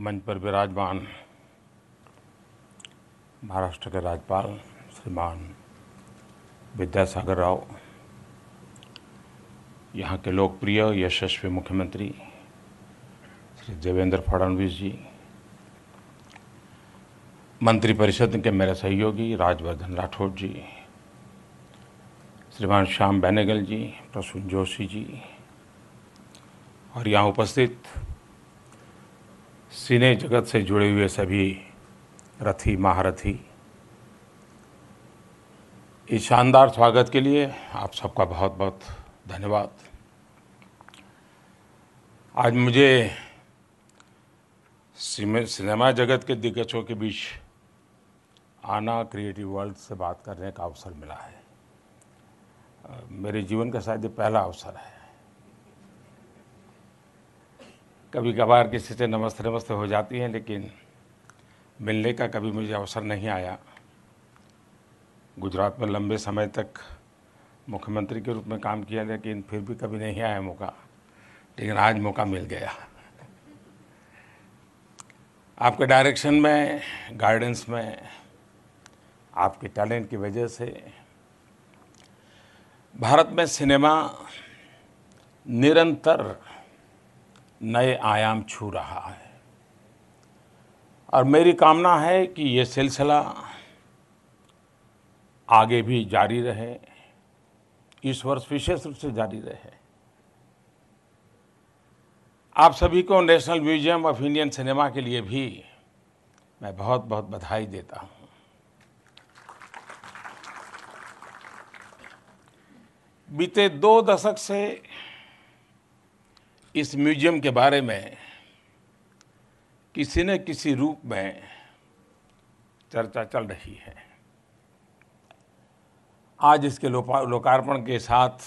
मंच पर विराजमान महाराष्ट्र के राज्यपाल श्रीमान विद्यासागर राव, यहाँ के लोकप्रिय यशस्वी मुख्यमंत्री श्री देवेंद्र फडणवीस जी, मंत्रिपरिषद के मेरे सहयोगी राजवर्धन राठौड़ जी, श्रीमान श्याम बेनेगल जी, प्रसून जोशी जी और यहाँ उपस्थित सिने जगत से जुड़े हुए सभी रथी महारथी, इस शानदार स्वागत के लिए आप सबका बहुत बहुत धन्यवाद। आज मुझे सिनेमा जगत के दिग्गजों के बीच आना, क्रिएटिव वर्ल्ड से बात करने का अवसर मिला है। मेरे जीवन का शायद ये पहला अवसर है। कभी कभार किसी से नमस्ते नमस्ते हो जाती हैं, लेकिन मिलने का कभी मुझे अवसर नहीं आया। गुजरात में लंबे समय तक मुख्यमंत्री के रूप में काम किया, लेकिन फिर भी कभी नहीं आया मौका, लेकिन आज मौका मिल गया। आपके डायरेक्शन में, गाइडेंस में, आपके टैलेंट की वजह से भारत में सिनेमा निरंतर नए आयाम छू रहा है और मेरी कामना है कि ये सिलसिला आगे भी जारी रहे, इस वर्ष विशेष रूप से जारी रहे। आप सभी को national museum of Indian cinema के लिए भी मैं बहुत बहुत बधाई देता हूं। बीते 2 दशक से इस म्यूजियम के बारे में किसी न किसी रूप में चर्चा चल रही है। आज इसके लोकार्पण के साथ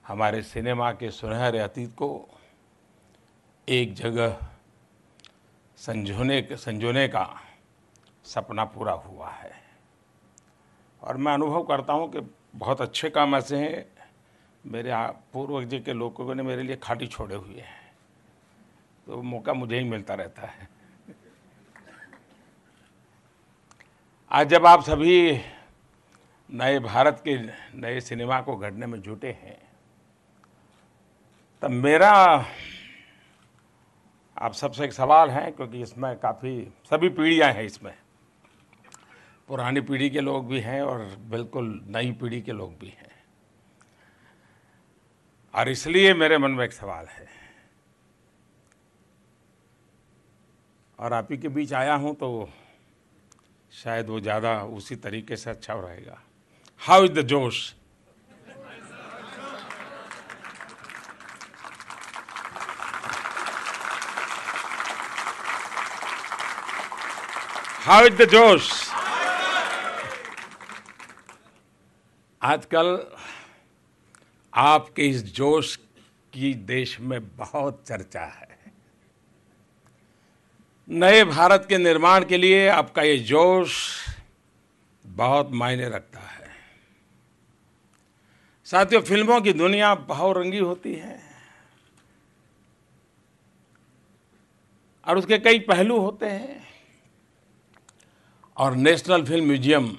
हमारे सिनेमा के सुनहरे अतीत को एक जगह संजोने का सपना पूरा हुआ है और मैं अनुभव करता हूं कि बहुत अच्छे काम ऐसे हैं, मेरे पूर्वज जी के लोगों ने मेरे लिए खाटी छोड़े हुए हैं, तो मौका मुझे ही मिलता रहता है। आज जब आप सभी नए भारत के नए सिनेमा को गढ़ने में जुटे हैं, तब मेरा आप सबसे एक सवाल है, क्योंकि इसमें काफ़ी सभी पीढ़ियां हैं, इसमें पुरानी पीढ़ी के लोग भी हैं और बिल्कुल नई पीढ़ी के लोग भी हैं, और इसलिए मेरे मन में एक सवाल है और आप ही के बीच आया हूं तो शायद वो ज़्यादा उसी तरीके से अच्छा रहेगा। हाउ इज द जोश? हाउ इज द जोश? आजकल आपके इस जोश की देश में बहुत चर्चा है। नए भारत के निर्माण के लिए आपका ये जोश बहुत मायने रखता है। साथियों, फिल्मों की दुनिया बहुरंगी होती है और उसके कई पहलू होते हैं, और नेशनल फिल्म म्यूजियम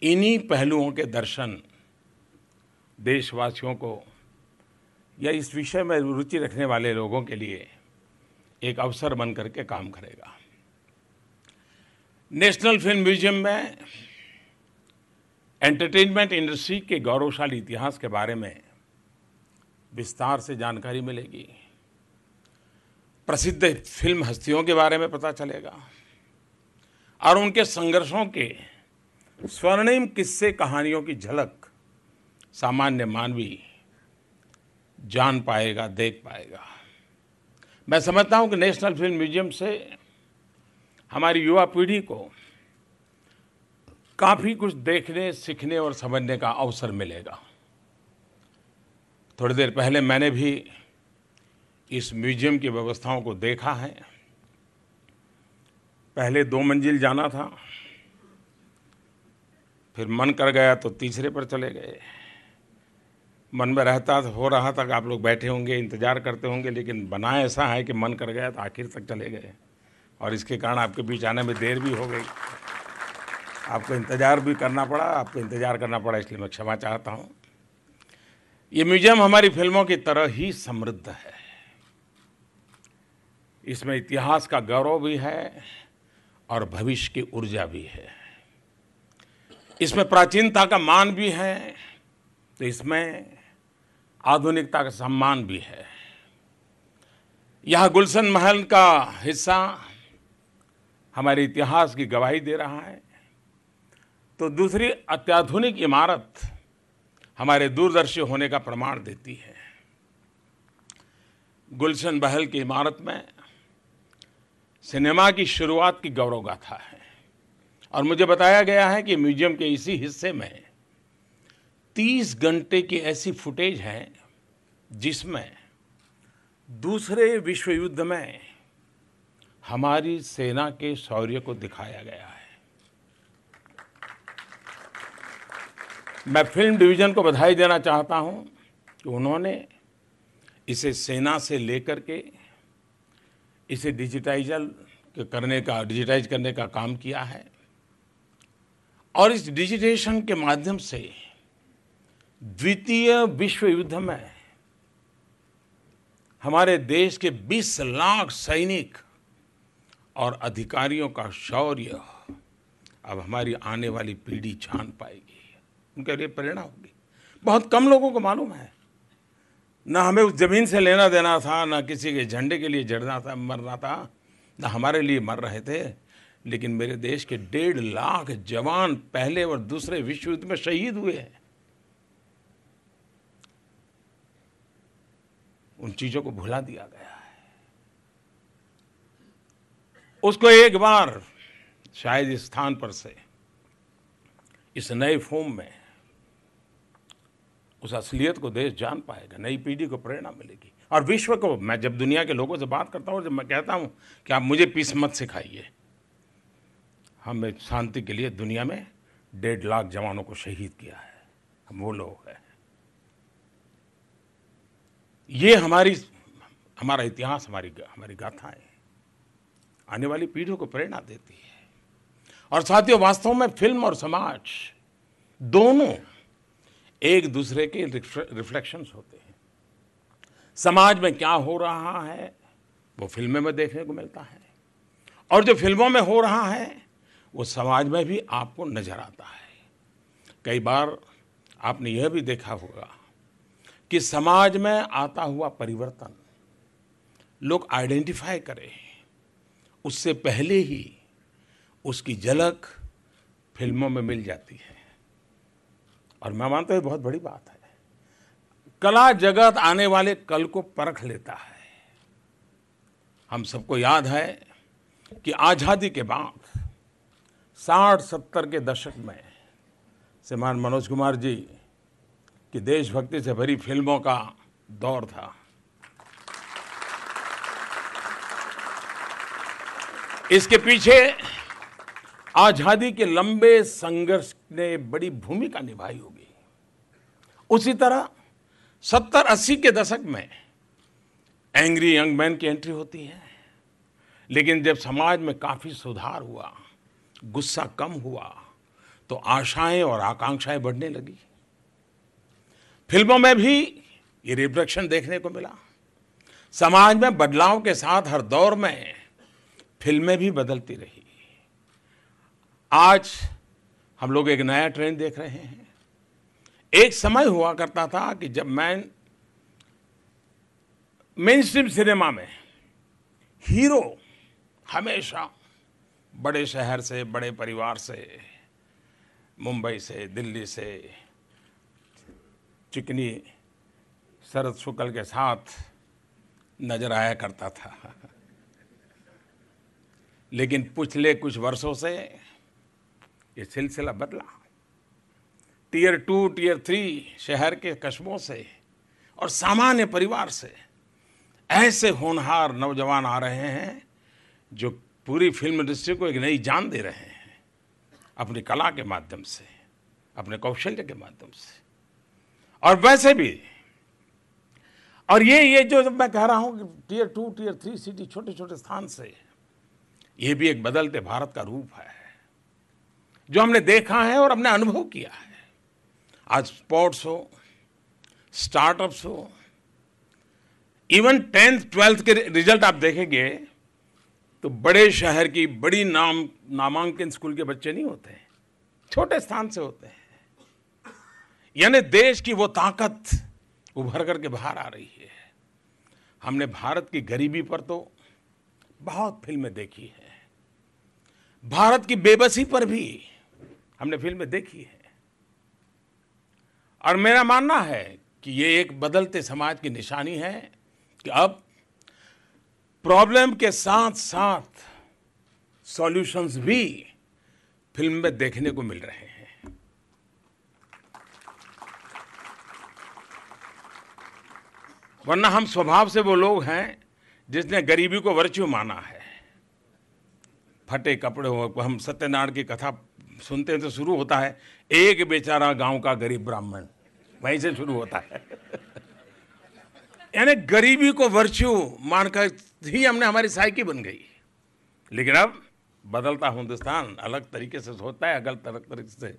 इन्हीं पहलुओं के दर्शन देशवासियों को या इस विषय में रुचि रखने वाले लोगों के लिए एक अवसर बन करके काम करेगा। नेशनल फिल्म म्यूजियम में एंटरटेनमेंट इंडस्ट्री के गौरवशाली इतिहास के बारे में विस्तार से जानकारी मिलेगी, प्रसिद्ध फिल्म हस्तियों के बारे में पता चलेगा और उनके संघर्षों के स्वर्णिम किस्से कहानियों की झलक सामान्य मानवी जान पाएगा, देख पाएगा। मैं समझता हूं कि नेशनल फिल्म म्यूजियम से हमारी युवा पीढ़ी को काफ़ी कुछ देखने, सीखने और समझने का अवसर मिलेगा। थोड़ी देर पहले मैंने भी इस म्यूजियम की व्यवस्थाओं को देखा है। पहले 2 मंजिल जाना था, फिर मन कर गया तो तीसरे पर चले गए। मन में रहता हो रहा था कि आप लोग बैठे होंगे, इंतज़ार करते होंगे, लेकिन बना ऐसा है कि मन कर गया तो आखिर तक चले गए और इसके कारण आपके बीच आने में देर भी हो गई। आपको इंतज़ार भी करना पड़ा, आपको इंतज़ार करना पड़ा, इसलिए मैं क्षमा चाहता हूँ। ये म्यूजियम हमारी फिल्मों की तरह ही समृद्ध है। इसमें इतिहास का गौरव भी है और भविष्य की ऊर्जा भी है। इसमें प्राचीनता का मान भी है तो इसमें आधुनिकता का सम्मान भी है। यह गुलशन महल का हिस्सा हमारे इतिहास की गवाही दे रहा है, तो दूसरी अत्याधुनिक इमारत हमारे दूरदर्शी होने का प्रमाण देती है। गुलशन महल की इमारत में सिनेमा की शुरुआत की गौरव गाथा है और मुझे बताया गया है कि म्यूजियम के इसी हिस्से में 30 घंटे की ऐसी फुटेज है जिसमें दूसरे विश्व युद्ध में हमारी सेना के शौर्य को दिखाया गया है। मैं फिल्म डिवीज़न को बधाई देना चाहता हूं कि उन्होंने इसे सेना से लेकर के इसे डिजिटाइज करने का काम किया है और इस डिजिटेशन के माध्यम से द्वितीय विश्व युद्ध में हमारे देश के 20 लाख सैनिक और अधिकारियों का शौर्य अब हमारी आने वाली पीढ़ी जान पाएगी, उनके लिए प्रेरणा होगी। बहुत कम लोगों को मालूम है, ना हमें उस जमीन से लेना देना था, ना किसी के झंडे के लिए जड़ना था, मरना था, ना हमारे लिए मर रहे थे, लेकिन मेरे देश के 1.5 लाख जवान पहले और दूसरे विश्व युद्ध में शहीद हुए हैं। उन चीजों को भुला दिया गया है। उसको एक बार शायद इस स्थान पर से इस नए फॉर्म में उस असलियत को देश जान पाएगा, नई पीढ़ी को प्रेरणा मिलेगी और विश्व को। मैं जब दुनिया के लोगों से बात करता हूँ, जब मैं कहता हूँ कि आप मुझे पीस मत सिखाइए, हमें शांति के लिए दुनिया में 1.5 लाख जवानों को शहीद किया है, हम वो लोग हैं। ये हमारा इतिहास, हमारी गाथाएं आने वाली पीढ़ियों को प्रेरणा देती है। और साथियों, वास्तव में फिल्म और समाज दोनों एक दूसरे के रिफ्लेक्शंस होते हैं। समाज में क्या हो रहा है वो फिल्मों में देखने को मिलता है और जो फिल्मों में हो रहा है वो समाज में भी आपको नजर आता है। कई बार आपने यह भी देखा होगा कि समाज में आता हुआ परिवर्तन लोग आइडेंटिफाई करें, उससे पहले ही उसकी झलक फिल्मों में मिल जाती है और मैं मानता हूँ ये बहुत बड़ी बात है। कला जगत आने वाले कल को परख लेता है। हम सबको याद है कि आज़ादी के बाद 60-70 के दशक में श्रीमान मनोज कुमार जी की देशभक्ति से भरी फिल्मों का दौर था। इसके पीछे आज़ादी के लंबे संघर्ष ने बड़ी भूमिका निभाई होगी। उसी तरह 70-80 के दशक में एंग्री यंग मैन की एंट्री होती है, लेकिन जब समाज में काफ़ी सुधार हुआ, गुस्सा कम हुआ, तो आशाएं और आकांक्षाएं बढ़ने लगी। फिल्मों में भी ये रिफ्लेक्शन देखने को मिला। समाज में बदलाव के साथ हर दौर में फिल्में भी बदलती रही। आज हम लोग एक नया ट्रेंड देख रहे हैं। एक समय हुआ करता था कि जब मेन स्ट्रीम सिनेमा में हीरो हमेशा बड़े शहर से, बड़े परिवार से, मुंबई से, दिल्ली से, चिकनी शरद शुक्ल के साथ नजर आया करता था। लेकिन पिछले कुछ वर्षों से ये सिलसिला बदला। टियर 2, टियर 3 शहर के कस्बों से और सामान्य परिवार से ऐसे होनहार नौजवान आ रहे हैं जो पूरी फिल्म इंडस्ट्री को एक नई जान दे रहे हैं अपनी कला के माध्यम से, अपने कौशल्य के माध्यम से। और वैसे भी और ये जो जब मैं कह रहा हूं कि टियर 2 टियर 3 सिटी छोटे छोटे स्थान से, ये भी एक बदलते भारत का रूप है जो हमने देखा है और हमने अनुभव किया है। आज स्पोर्ट्स हो, स्टार्टअप्स हो, इवन 10th 12th के रिजल्ट आप देखेंगे तो बड़े शहर की बड़ी नामांकित स्कूल के बच्चे नहीं होते हैं, छोटे स्थान से होते हैं। यानी देश की वो ताकत उभर करके बाहर आ रही है। हमने भारत की गरीबी पर तो बहुत फिल्में देखी हैं, भारत की बेबसी पर भी हमने फिल्में देखी हैं, और मेरा मानना है कि ये एक बदलते समाज की निशानी है कि अब प्रॉब्लम के साथ साथ सॉल्यूशंस भी फिल्म में देखने को मिल रहे हैं। वरना हम स्वभाव से वो लोग हैं जिसने गरीबी को वर्च्यू माना है। फटे कपड़े हो, हम सत्यनारायण की कथा सुनते हैं तो शुरू होता है एक बेचारा गांव का गरीब ब्राह्मण, वहीं से शुरू होता है। यानी गरीबी को वर्च्यू मानकर ही हमने हमारी साइकी बन गई। लेकिन अब बदलता हिंदुस्तान अलग तरीके से सोचता है, अलग तरीके से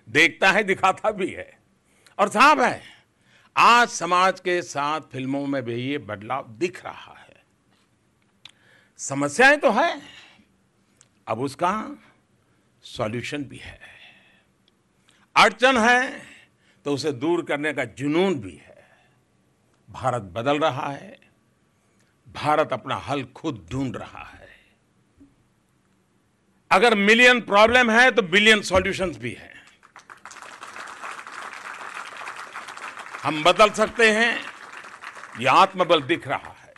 देखता है, दिखाता भी है। और साहब है, आज समाज के साथ फिल्मों में भी ये बदलाव दिख रहा है। समस्याएं तो है, अब उसका सॉल्यूशन भी है। अड़चन है तो उसे दूर करने का जुनून भी है। भारत बदल रहा है, भारत अपना हल खुद ढूंढ रहा है। अगर मिलियन प्रॉब्लम है तो बिलियन सॉल्यूशंस भी हैं। हम बदल सकते हैं, ये आत्मबल दिख रहा है।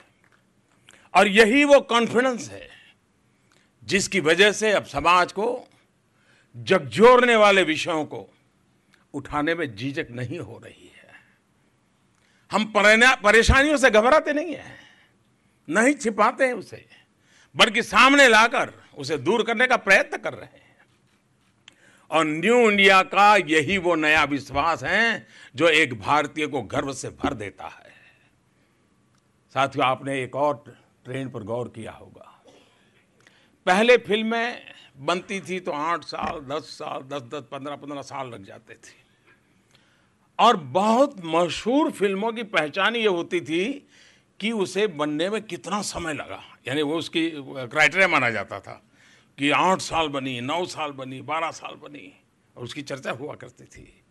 और यही वो कॉन्फिडेंस है जिसकी वजह से अब समाज को झकझोरने वाले विषयों को उठाने में झिझक नहीं हो रही है। हम परेशानियों से घबराते नहीं हैं, नहीं छिपाते हैं उसे, बल्कि सामने लाकर उसे दूर करने का प्रयत्न कर रहे हैं। और न्यू इंडिया का यही वो नया विश्वास है जो एक भारतीय को गर्व से भर देता है। साथियों, आपने एक और ट्रेंड पर गौर किया होगा। पहले फिल्में बनती थी तो 8 साल 10 साल 10-10 15-15 साल लग जाते थे। और बहुत मशहूर फिल्मों की पहचान ये होती थी कि उसे बनने में कितना समय लगा। यानी वो उसकी क्राइटेरिया माना जाता था कि 8 साल बनी, 9 साल बनी, 12 साल बनी, और उसकी चर्चा हुआ करती थी।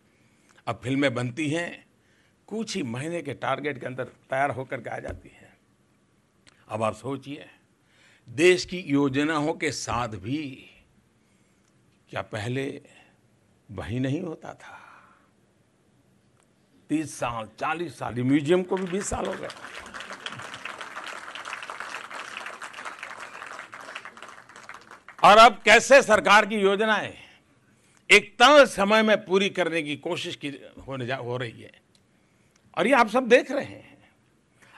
अब फिल्में बनती हैं, कुछ ही महीने के टारगेट के अंदर तैयार होकर के आ जाती हैं। अब आप सोचिए, देश की योजनाओं के साथ भी क्या पहले वही नहीं होता था? 30 साल 40 साल, म्यूजियम को भी 20 साल हो गए। और अब कैसे सरकार की योजनाएं एक तय समय में पूरी करने की कोशिश हो रही है, और ये आप सब देख रहे हैं।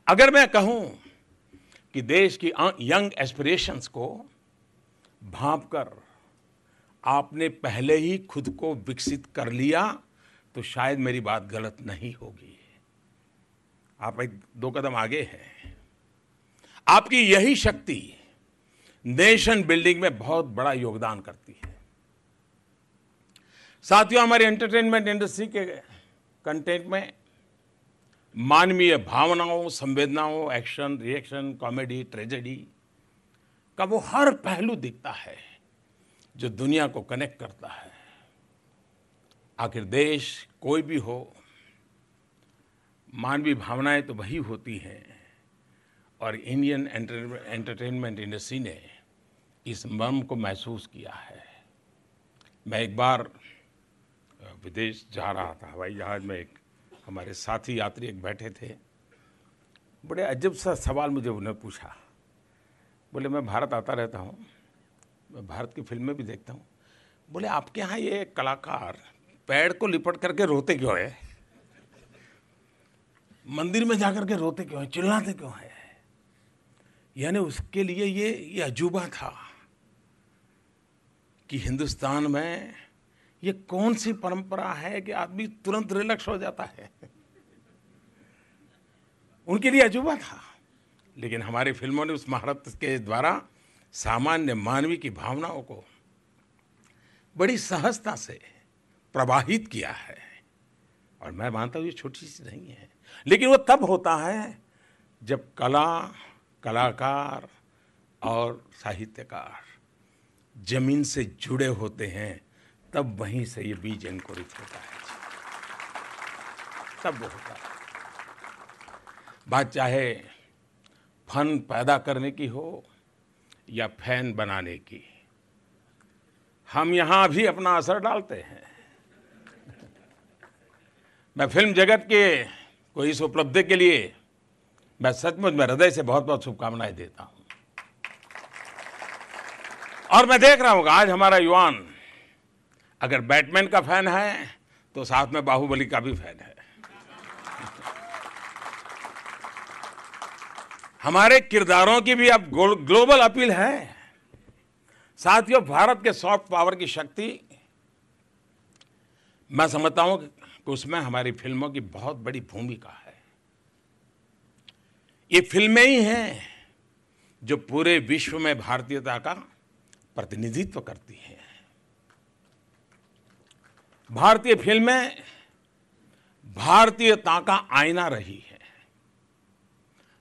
अगर मैं कहूं कि देश की यंग एस्पिरेशंस को भांपकर आपने पहले ही खुद को विकसित कर लिया तो शायद मेरी बात गलत नहीं होगी। आप 1-2 कदम आगे हैं। आपकी यही शक्ति नेशन बिल्डिंग में बहुत बड़ा योगदान करती है। साथियों, हमारी एंटरटेनमेंट इंडस्ट्री के कंटेंट में मानवीय भावनाओं, संवेदनाओं, एक्शन, रिएक्शन, कॉमेडी, ट्रेजेडी का वो हर पहलू दिखता है जो दुनिया को कनेक्ट करता है। आखिर देश कोई भी हो, मानवीय भावनाएं तो वही होती हैं, और इंडियन एंटरटेनमेंट इंडस्ट्री ने इस मर्म को महसूस किया है। मैं एक बार विदेश जा रहा था, हवाई जहाज में एक हमारे साथी यात्री एक बैठे थे। बड़े अजब सा सवाल मुझे उन्होंने पूछा। बोले, मैं भारत आता रहता हूँ, मैं भारत की फिल्में भी देखता हूँ। बोले, आपके यहाँ ये कलाकार पैर को लिपट करके रोते क्यों है? मंदिर में जाकर के रोते क्यों है, चिल्लाते क्यों है? यानी उसके लिए ये अजूबा था कि हिंदुस्तान में ये कौन सी परंपरा है कि आदमी तुरंत रिलैक्स हो जाता है। उनके लिए अजूबा था, लेकिन हमारी फिल्मों ने उस महारत के द्वारा सामान्य मानवी की भावनाओं को बड़ी सहजता से प्रवाहित किया है। और मैं मानता हूँ ये छोटी चीज़ नहीं है, लेकिन वो तब होता है जब कला, कलाकार और साहित्यकार जमीन से जुड़े होते हैं, तब वहीं से ये बीज अंकुरित होता है, तब वो होता है। बात चाहे फन पैदा करने की हो या फैन बनाने की, हम यहाँ भी अपना असर डालते हैं। मैं फिल्म जगत के कोई इस उपलब्धि के लिए मैं सचमुच में हृदय से बहुत बहुत शुभकामनाएं देता हूँ। और मैं देख रहा हूँ आज हमारा युवान अगर बैटमैन का फैन है तो साथ में बाहुबली का भी फैन है। हमारे किरदारों की भी अब ग्लोबल अपील है। साथियों, भारत के सॉफ्ट पावर की शक्ति, मैं समझता हूं कि उसमें हमारी फिल्मों की बहुत बड़ी भूमिका है। ये फिल्में ही हैं जो पूरे विश्व में भारतीयता का प्रतिनिधित्व करती हैं। भारतीय फिल्में भारतीयता का आईना रही है।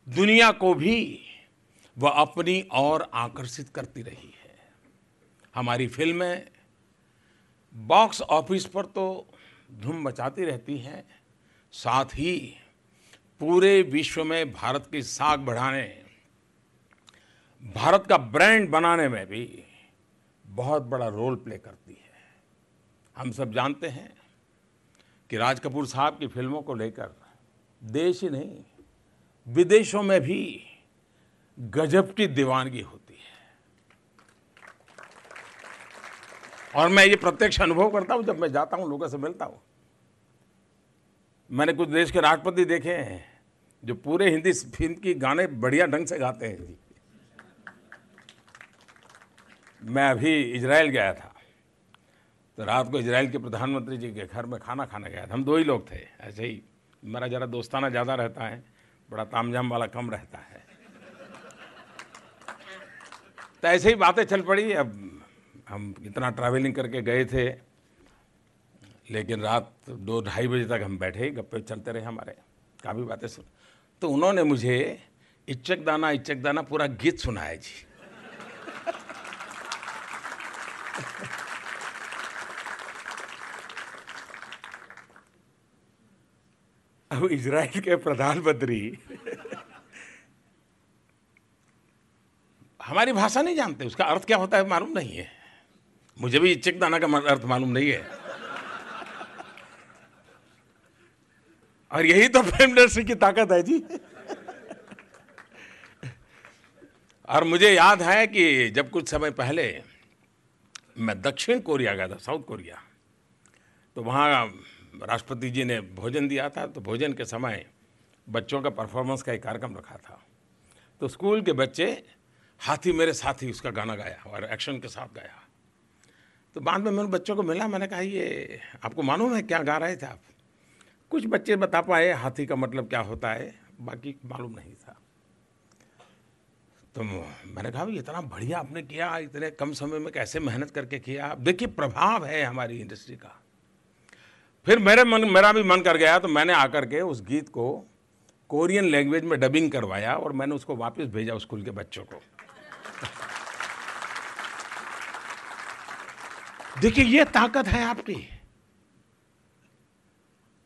दुनिया को भी वह अपनी ओर आकर्षित करती रही है। हमारी फिल्में बॉक्स ऑफिस पर तो धूम मचाती रहती हैं, साथ ही पूरे विश्व में भारत की साख बढ़ाने, भारत का ब्रांड बनाने में भी बहुत बड़ा रोल प्ले करती है। हम सब जानते हैं कि राज कपूर साहब की फिल्मों को लेकर देश ही नहीं विदेशों में भी गजब की दीवानगी होती है। और मैं ये प्रत्यक्ष अनुभव करता हूं जब मैं जाता हूं, लोगों से मिलता हूं। मैंने कुछ देश के राष्ट्रपति देखे हैं जो पूरे हिंदी फिल्म की गाने बढ़िया ढंग से गाते हैं जी। मैं अभी इजराइल गया था, तो रात को इजराइल के प्रधानमंत्री जी के घर में खाना खाने गया था। हम दो ही लोग थे, ऐसे ही मेरा जरा दोस्ताना ज़्यादा रहता है, बड़ा तामझाम वाला कम रहता है। तो ऐसे ही बातें चल पड़ी। अब हम इतना ट्रैवलिंग करके गए थे, लेकिन रात 2-2:30 बजे तक हम बैठे, गप्पे चलते रहे हमारे, काफ़ी बातें सुन। तो उन्होंने मुझे इच्चक दाना पूरा गीत सुनाया जी। अब इजराइल के प्रधानमंत्री हमारी भाषा नहीं जानते, उसका अर्थ क्या होता है मालूम नहीं है। मुझे भी इच्चक दाना का अर्थ मालूम नहीं है। और यही तो फिल्म इंडस्ट्री की ताकत है जी। और मुझे याद है कि जब कुछ समय पहले मैं दक्षिण कोरिया गया था, साउथ कोरिया, तो वहाँ राष्ट्रपति जी ने भोजन दिया था। तो भोजन के समय बच्चों का परफॉर्मेंस का एक कार्यक्रम रखा था। तो स्कूल के बच्चे हाथी मेरे साथी उसका गाना गाया और एक्शन के साथ गाया। तो बाद में मैंने बच्चों को मिला, मैंने कहा ये आपको मालूम है क्या गा रहे थे आप? कुछ बच्चे बता पाए हाथी का मतलब क्या होता है, बाकी मालूम नहीं था। तो मैंने कहा इतना बढ़िया आपने किया, इतने कम समय में कैसे मेहनत करके किया। देखिए प्रभाव है हमारी इंडस्ट्री का। फिर मेरा भी मन कर गया, तो मैंने आकर के उस गीत को कोरियन लैंग्वेज में डबिंग करवाया और मैंने उसको वापस भेजा उस स्कूल के बच्चों को। देखिए ये ताकत है आपकी।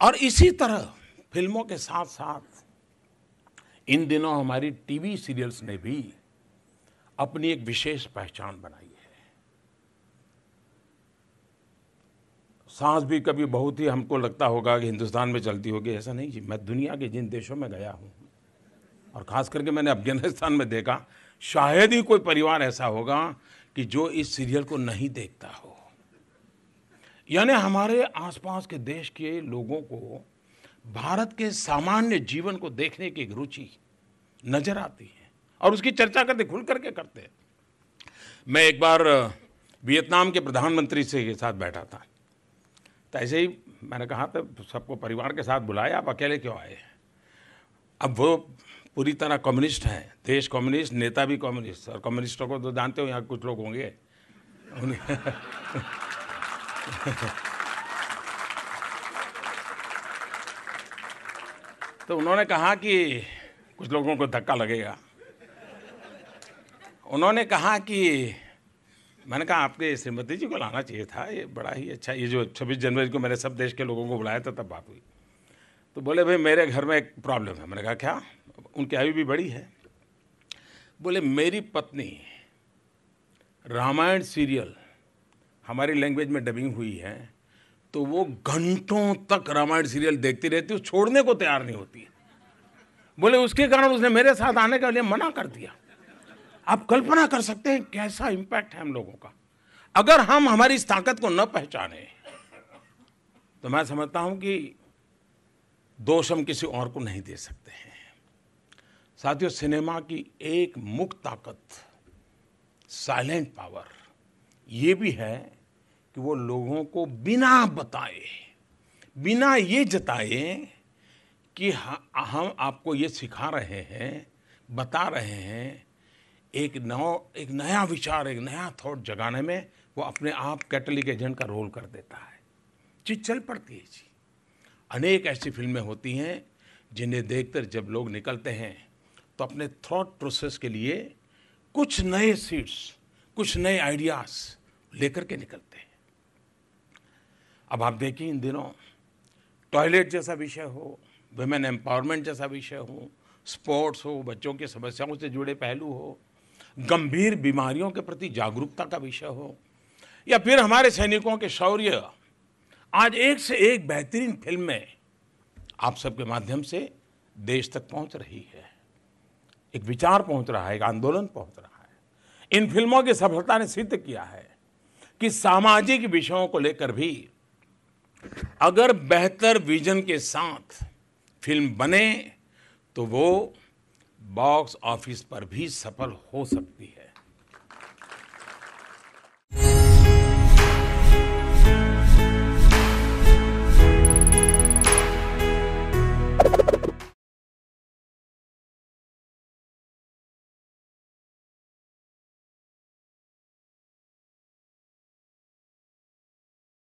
और इसी तरह फिल्मों के साथ साथ इन दिनों हमारी टीवी सीरियल्स ने भी अपनी एक विशेष पहचान बनाई है। सांस भी कभी बहुत ही हमको लगता होगा कि हिंदुस्तान में चलती होगी, ऐसा नहीं जी। मैं दुनिया के जिन देशों में गया हूँ और ख़ास करके मैंने अफगानिस्तान में देखा, शायद ही कोई परिवार ऐसा होगा कि जो इस सीरियल को नहीं देखता हो। यानी हमारे आसपास के देश के लोगों को भारत के सामान्य जीवन को देखने की एक रुचि नजर आती है और उसकी चर्चा करते, खुल करके करते हैं। मैं एक बार वियतनाम के प्रधानमंत्री से के साथ बैठा था, तो ऐसे ही मैंने कहा था सबको परिवार के साथ बुलाया, आप अकेले क्यों आए? अब वो पूरी तरह कम्युनिस्ट हैं, देश कम्युनिस्ट, नेता भी कम्युनिस्ट, और कम्युनिस्टों को तो जानते हो, यहाँ कुछ लोग होंगे तो उन्होंने कहा कि कुछ लोगों को धक्का लगेगा। उन्होंने कहा कि मैंने कहा आपके श्रीमती जी को लाना चाहिए था, ये बड़ा ही अच्छा, ये जो 26 जनवरी को मैंने सब देश के लोगों को बुलाया था तब बात हुई। तो बोले भाई मेरे घर में एक प्रॉब्लम है। मैंने कहा क्या? उनकी आयु भी बड़ी है। बोले मेरी पत्नी रामायण सीरियल हमारी लैंग्वेज में डबिंग हुई है, तो वो घंटों तक रामायण सीरियल देखती रहती है, छोड़ने को तैयार नहीं होती। बोले उसके कारण उसने मेरे साथ आने के लिए मना कर दिया। आप कल्पना कर सकते हैं कैसा इम्पैक्ट है हम लोगों का। अगर हम हमारी इस ताकत को न पहचाने तो मैं समझता हूं कि दोष हम किसी और को नहीं दे सकते हैं। साथियों, सिनेमा की एक मुख्य ताकत, साइलेंट पावर, ये भी है कि वो लोगों को बिना बताए, बिना ये जताए कि हम आपको ये सिखा रहे हैं, बता रहे हैं, एक नया विचार, एक नया थॉट जगाने में वो अपने आप कैटलिक एजेंट का रोल कर देता है। चीज चल पड़ती है जी। अनेक ऐसी फिल्में होती हैं जिन्हें देखकर जब लोग निकलते हैं तो अपने थॉट प्रोसेस के लिए कुछ नए सीड्स, कुछ नए आइडियाज लेकर के निकलते हैं। अब आप देखिए, इन दिनों टॉयलेट जैसा विषय हो, वुमेन एम्पावरमेंट जैसा विषय हो, स्पोर्ट्स हो, बच्चों की समस्याओं से जुड़े पहलू हो, गंभीर बीमारियों के प्रति जागरूकता का विषय हो, या फिर हमारे सैनिकों के शौर्य, आज एक से एक बेहतरीन फिल्में आप सबके माध्यम से देश तक पहुंच रही है। एक विचार पहुंच रहा है, एक आंदोलन पहुंच रहा है। इन फिल्मों की सफलता ने सिद्ध किया है कि सामाजिक विषयों को लेकर भी अगर बेहतर विजन के साथ फिल्म बने तो वो बॉक्स ऑफिस पर भी सफल हो सकती है।